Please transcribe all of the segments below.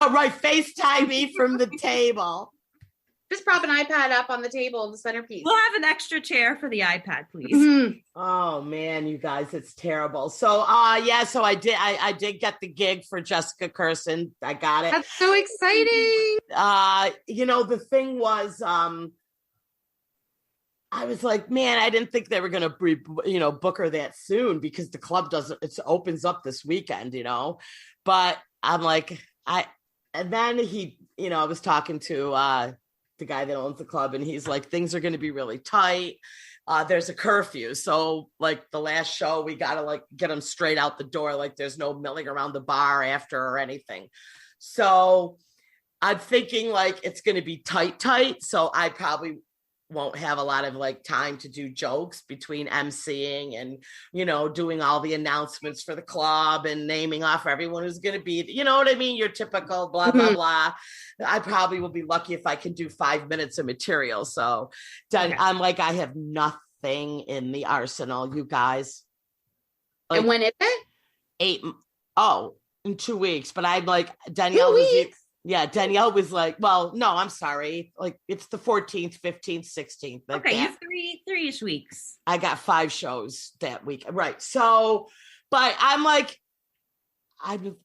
Oh, right. FaceTime me from the table. Just prop an iPad up on the table in the centerpiece. We'll have an extra chair for the iPad, please. Mm-hmm. Oh man, you guys, it's terrible. So so I did get the gig for Jessica Kirson. I got it. That's so exciting. The thing was, I was like, man, I didn't think they were going to, book her that soon because the club it opens up this weekend, but I'm like, and then I was talking to, the guy that owns the club, and he's like, things are going to be really tight. There's a curfew. So like the last show, we got to like get them straight out the door. Like there's no milling around the bar after or anything. So I'm thinking like, it's going to be tight. So I probably won't have a lot of like time to do jokes between emceeing and, doing all the announcements for the club and naming off everyone who's going to be, you know what I mean? Your typical blah, blah, blah. I probably will be lucky if I can do 5 minutes of material. So okay. I'm like, I have nothing in the arsenal, you guys. Like, and when is it? In 2 weeks. But I'm like, Danielle was like, well, no, I'm sorry. Like it's the 14th, 15th, 16th. Like okay, you three-ish weeks. I got 5 shows that week. Right. So, but I'm like, I'm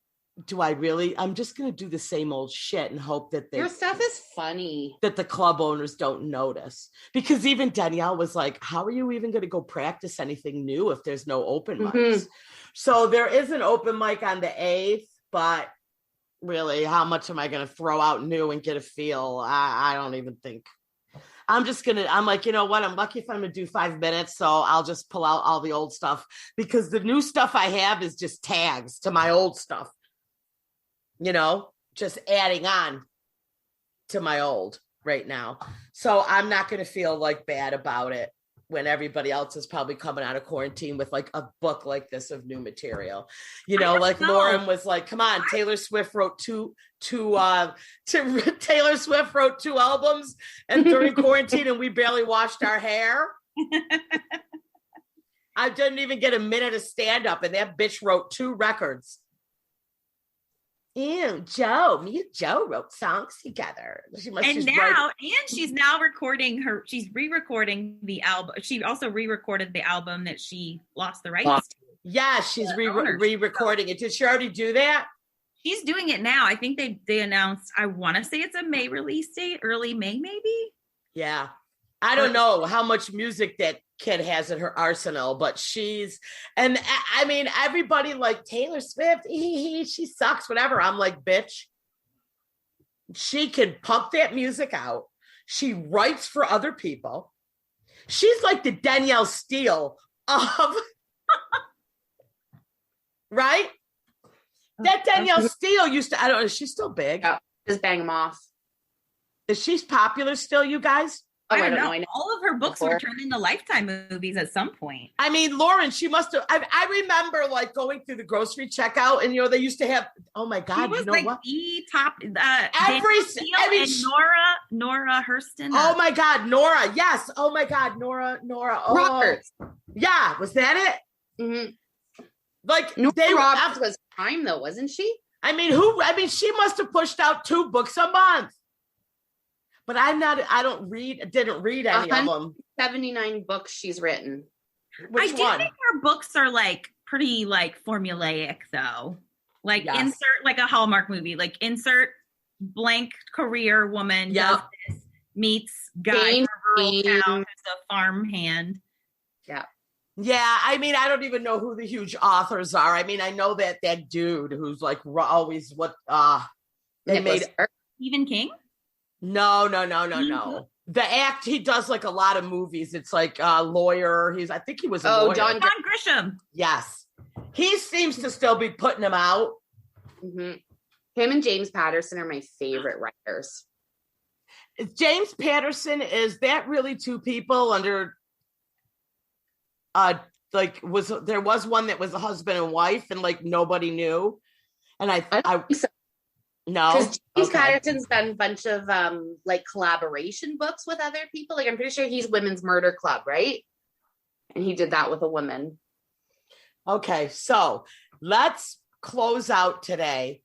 just going to do the same old shit and hope that your stuff is funny, that the club owners don't notice. Because even Danielle was like, how are you even going to go practice anything new if there's no open mics? So there is an open mic on the 8th, but really, how much am I going to throw out new and get a feel? I don't even think. I'm like, you know what? I'm lucky if I'm going to do 5 minutes. So I'll just pull out all the old stuff because the new stuff I have is just tags to my old stuff. Just adding on to my old right now. So I'm not going to feel like bad about it when everybody else is probably coming out of quarantine with like a book like this of new material, Lauren was like, come on, Taylor Swift wrote Taylor Swift wrote 2 albums and during quarantine and we barely washed our hair. I didn't even get a minute of stand up and that bitch wrote 2 records. Ew, me and Joe wrote songs together. She's now she's re-recording the album. She also re-recorded the album that she lost the rights to. Yeah, she's re-recording it. Did she already do that? She's doing it now. I think they announced, I want to say it's a May release date, early May maybe? Yeah. I don't know how much music that kid has in her arsenal, but and I mean, everybody like Taylor Swift, she sucks, whatever. I'm like, bitch, she can pump that music out. She writes for other people. She's like the Danielle Steele of, right? That Danielle Steele used to, I don't know, she's still big. Yeah, just bang them off. Is she popular still, you guys? I don't know. All of her books were turned into Lifetime movies at some point. I mean, Lauren, she must have. I remember like going through the grocery checkout, and they used to have. Oh my God, she was the top. Nora Hurston. Oh my God, Nora. Yes. Oh my God, Nora. Oh, Roberts. Yeah, was that it? Mm-hmm. Like Nora Roberts was prime though, wasn't she? I mean, she must have pushed out 2 books a month. But didn't read any of them. 79 books she's written. Which one? Think her books are like pretty like formulaic though. Like insert like a Hallmark movie, like insert blank career woman does this, meets guy from rural town who's a farm hand. Yeah. Yeah, I mean, I don't even know who the huge authors are. I mean, I know that dude who's like always they made Stephen King? No. The act, he does like a lot of movies. It's like a lawyer. I think he was a lawyer. John Grisham. Yes. He seems to still be putting them out. Mm-hmm. Him and James Patterson are my favorite writers. James Patterson, is that really 2 people under, there was one that was a husband and wife and like nobody knew. And I think so. No, because James Patterson's done a bunch of like collaboration books with other people. Like I'm pretty sure he's Women's Murder Club, right? And he did that with a woman. Okay, so let's close out today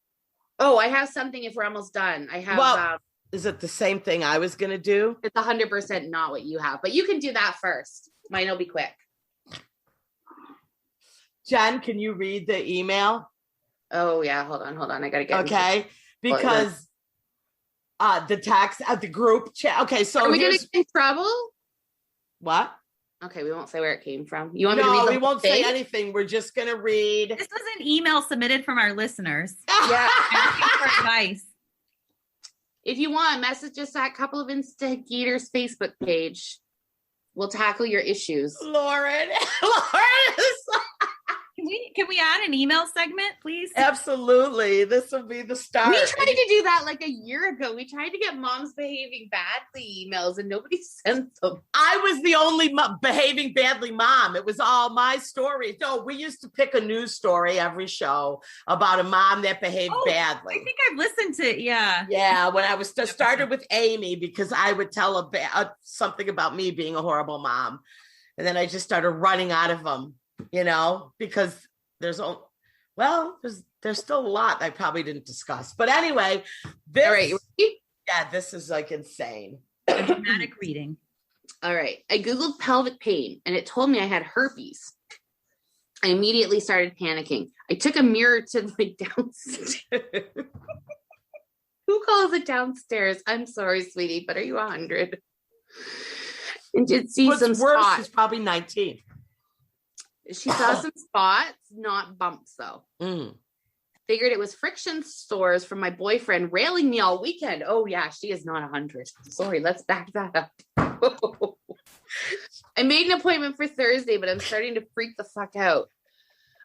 Oh, I have something if we're almost done. I have... Well, is it the same thing I was going to do? It's 100% not what you have, but you can do that first. Mine will be quick. Jen, can you read the email? Oh, yeah. Hold on. I got to get Okay. Because the text at the group chat. Okay, so are we going to get in trouble? What? Okay, we won't say where it came from. You want me to read No, the we won't thing? say anything. We're just going to read. This was an email submitted from our listeners. Yeah. Asking for advice. If you want, message us at Couple of Instigators Facebook page. We'll tackle your issues. Lauren. Can we add an email segment, please? Absolutely. This will be the start. We tried to do that like a year ago. We tried to get moms behaving badly emails and nobody sent them. I was the only behaving badly mom. It was all my stories. No, we used to pick a news story every show about a mom that behaved badly. I think I've listened to, yeah. Yeah, when I was started with Amy because I would tell something about me being a horrible mom. And then I just started running out of them, because there's still a lot I probably didn't discuss. But anyway, this, all right, this is like insane. A dramatic reading. All right. I Googled pelvic pain and it told me I had herpes. I immediately started panicking. I took a mirror to my downstairs. Who calls it downstairs? I'm sorry, sweetie, but are you 100? And did see some spots. She's probably 19. She saw some spots, not bumps though. Figured it was friction sores from my boyfriend railing me all weekend. Oh yeah, she is not 100. Sorry, let's back that up. I made an appointment for Thursday, but I'm starting to freak the fuck out.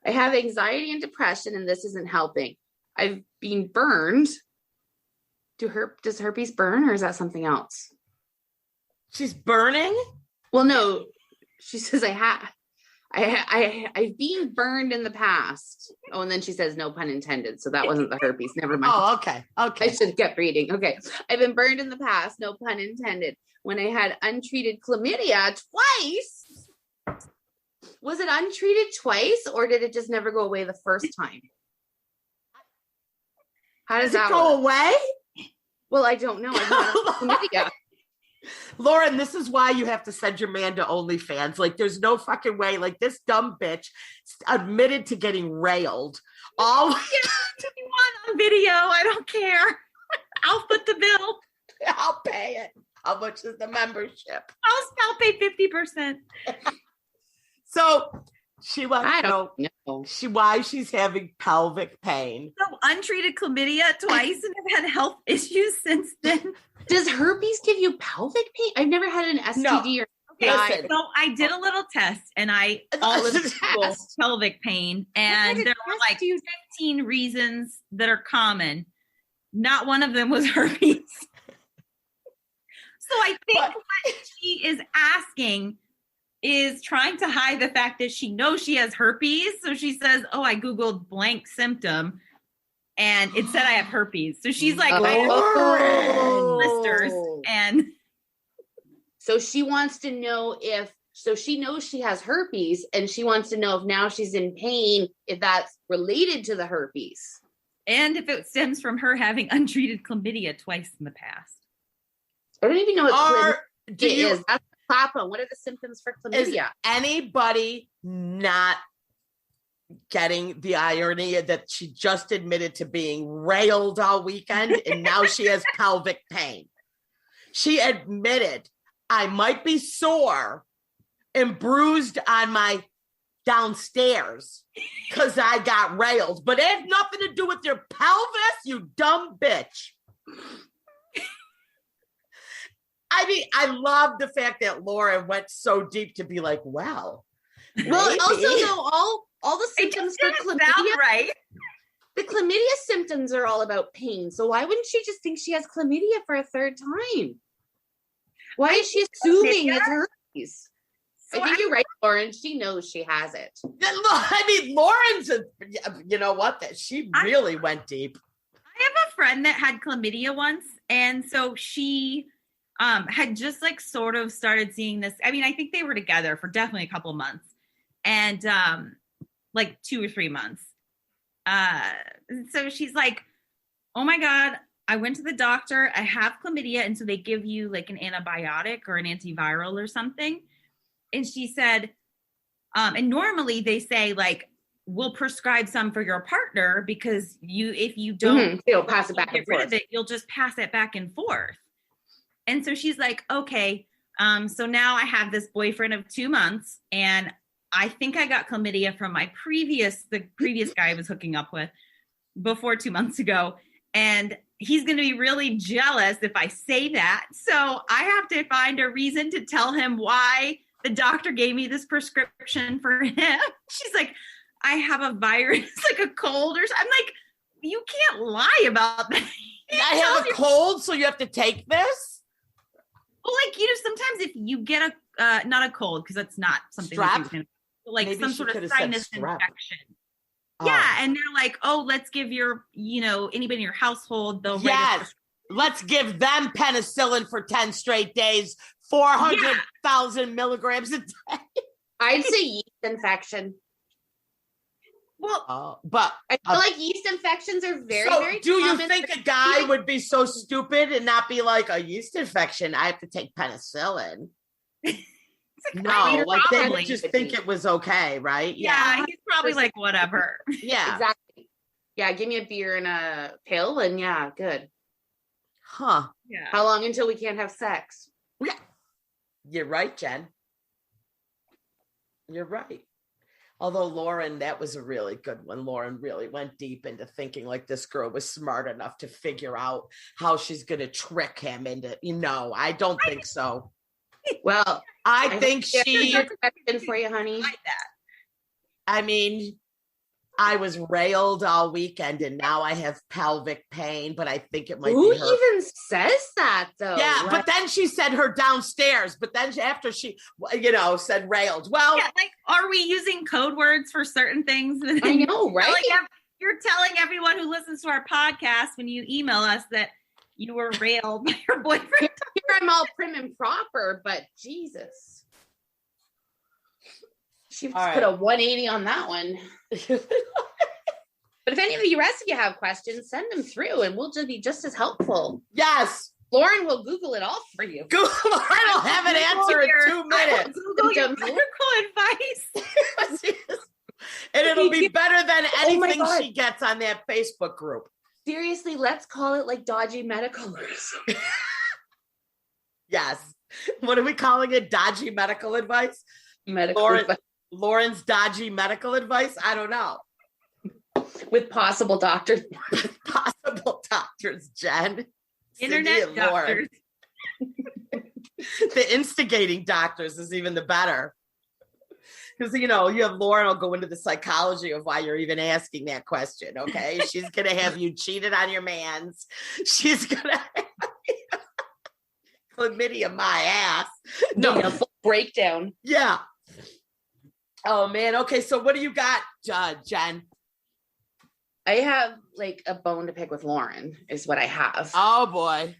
I have anxiety and depression, and this isn't helping. I've been burned. Does herpes burn, or is that something else? She's burning? Well, no. She says I've been burned in the past. Oh, and then she says no pun intended. So that wasn't the herpes. Never mind. Oh, okay. I should have kept reading. Okay. I've been burned in the past. No pun intended. When I had untreated chlamydia twice. Was it untreated twice or did it just never go away the first time? How does that go away? Well, I don't know. I've had chlamydia. Lauren, this is why you have to send your man to OnlyFans. Like, there's no fucking way. Like, this dumb bitch admitted to getting railed. All if you want on video, I don't care. I'll foot the bill. I'll pay it. How much is the membership? I'll pay 50%. So she wants I to know why she's having pelvic pain. So untreated chlamydia twice and have had health issues since then. Does herpes give you pelvic pain? I've never had an STD or Okay, so I did a little test and I Googled pelvic pain and there were like 15 reasons that are common. Not one of them was herpes. So I think what she is asking is trying to hide the fact that she knows she has herpes. So she says, oh, I Googled blank symptom and it said I have herpes. So she's like, I have blisters. And so she wants to know she knows she has herpes and she wants to know if now she's in pain, if that's related to the herpes. And if it stems from her having untreated chlamydia twice in the past. I don't even know what chlamydia is. That's Papa. What are the symptoms for chlamydia? Is anybody not getting the irony that she just admitted to being railed all weekend and now she has pelvic pain? She admitted, I might be sore and bruised on my downstairs because I got railed, but it had nothing to do with your pelvis, you dumb bitch. I mean, I love the fact that Laura went so deep to be like, well, also though, all the symptoms for chlamydia, right? The chlamydia symptoms are all about pain. So why wouldn't she just think she has chlamydia for a third time? Why is she assuming it's herpes? So I think you're right, Lauren. She knows she has it. I mean, Lauren's, you know what? That she really went deep. I have a friend that had chlamydia once. And so she had just like sort of started seeing this. I mean, I think they were together for definitely a couple of months and like 2 or 3 months. So she's like, oh my God, I went to the doctor. I have chlamydia. And so they give you like an antibiotic or an antiviral or something. And she said, and normally they say like, we'll prescribe some for your partner because if you don't they'll pass it back get and rid forth. of it, you'll just pass it back and forth. And so she's like, okay. So now I have this boyfriend of 2 months, and I think I got chlamydia from the previous guy I was hooking up with before 2 months ago. And he's going to be really jealous if I say that. So I have to find a reason to tell him why the doctor gave me this prescription for him. She's like, I have a virus, like a cold or something. I'm like, you can't lie about that. I have a cold, so you have to take this? Well, like, sometimes if you get not a cold, because that's not something Strep? like Maybe some she sort of could have said sinus strep. infection. Oh. Yeah, and they're like, oh, let's give anybody in your household, they'll let's give them penicillin for 10 straight days, 400,000 milligrams a day. I'd say yeast infection. Well, but I feel like yeast infections are very, very do you common. think a guy would be so stupid and not be like, a yeast infection, I have to take penicillin? No, like they would just think it was okay, right? Yeah, he's probably like, whatever. Yeah. Exactly. Yeah, give me a beer and a pill and yeah, good. Huh. Yeah. How long until we can't have sex? Yeah. You're right, Jen. You're right. Although Lauren, that was a really good one. Lauren really went deep into thinking like this girl was smart enough to figure out how she's going to trick him into, I don't think so. Well, I think she, question for you, honey. I mean, I was railed all weekend and now I have pelvic pain, but I think it might Who be her. even says that though? Yeah, but then she said her downstairs, but then after she, said railed. Well, yeah, like, are we using code words for certain things? I know, right? You're telling everyone who listens to our podcast when you email us that you were railed by your boyfriend. Here I'm all prim and proper, but Jesus. She just put a 180 on that one. But if any of the rest of you have questions, send them through and we'll just be just as helpful. Yes. Lauren will Google it all for you. Lauren will have an answer in 2 minutes. Google your medical advice. And it'll be better than anything she gets on that Facebook group. Seriously, let's call it like dodgy medical. Yes. What are we calling it? Dodgy medical advice? Advice. Lauren's dodgy medical advice? I don't know. With possible doctors. Possible doctors, Jen. Internet doctors. The instigating doctors is even the better. Because, you have Lauren will go into the psychology of why you're even asking that question, okay? She's going to have you cheated on your mans. She's going to have chlamydia my ass. No, a full breakdown. Yeah. Oh, man. Okay, so what do you got, Jen? I have, like, a bone to pick with Lauren is what I have. Oh, boy.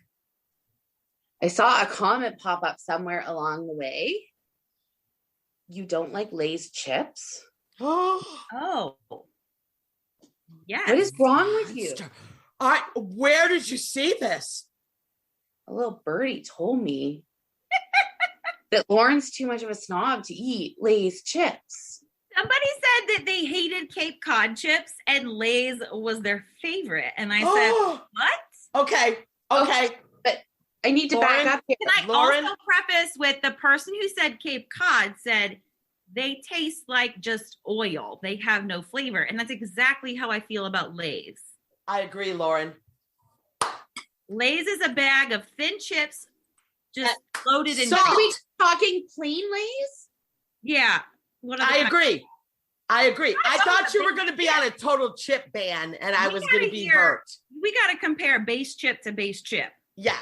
I saw a comment pop up somewhere along the way. You don't like Lay's chips? Oh. Yes. What is wrong with you? All right, where did you see this? A little birdie told me that Lauren's too much of a snob to eat Lay's chips. Somebody said that they hated Cape Cod chips and Lay's was their favorite. And I said, what? Okay. But I need to back up here. Can I also preface with the person who said Cape Cod said they taste like just oil. They have no flavor. And that's exactly how I feel about Lay's. I agree, Lauren. Lay's is a bag of thin chips just loaded in salt. Are we talking plain Lay's? Yeah. I agree. I thought you were going to be on a total chip ban and I was going to be hurt. We got to compare base chip to base chip. Yeah.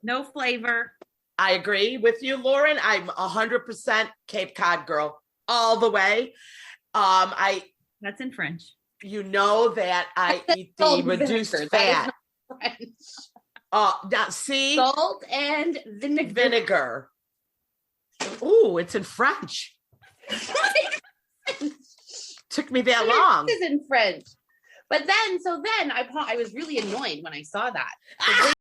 No flavor. I agree with you, Lauren. I'm 100% Cape Cod girl all the way. That's in French. You know that I eat the reduced fat. Now see? Salt and vinegar. Ooh, it's in French. Took me that long. This is in French. But then I was really annoyed when I saw that.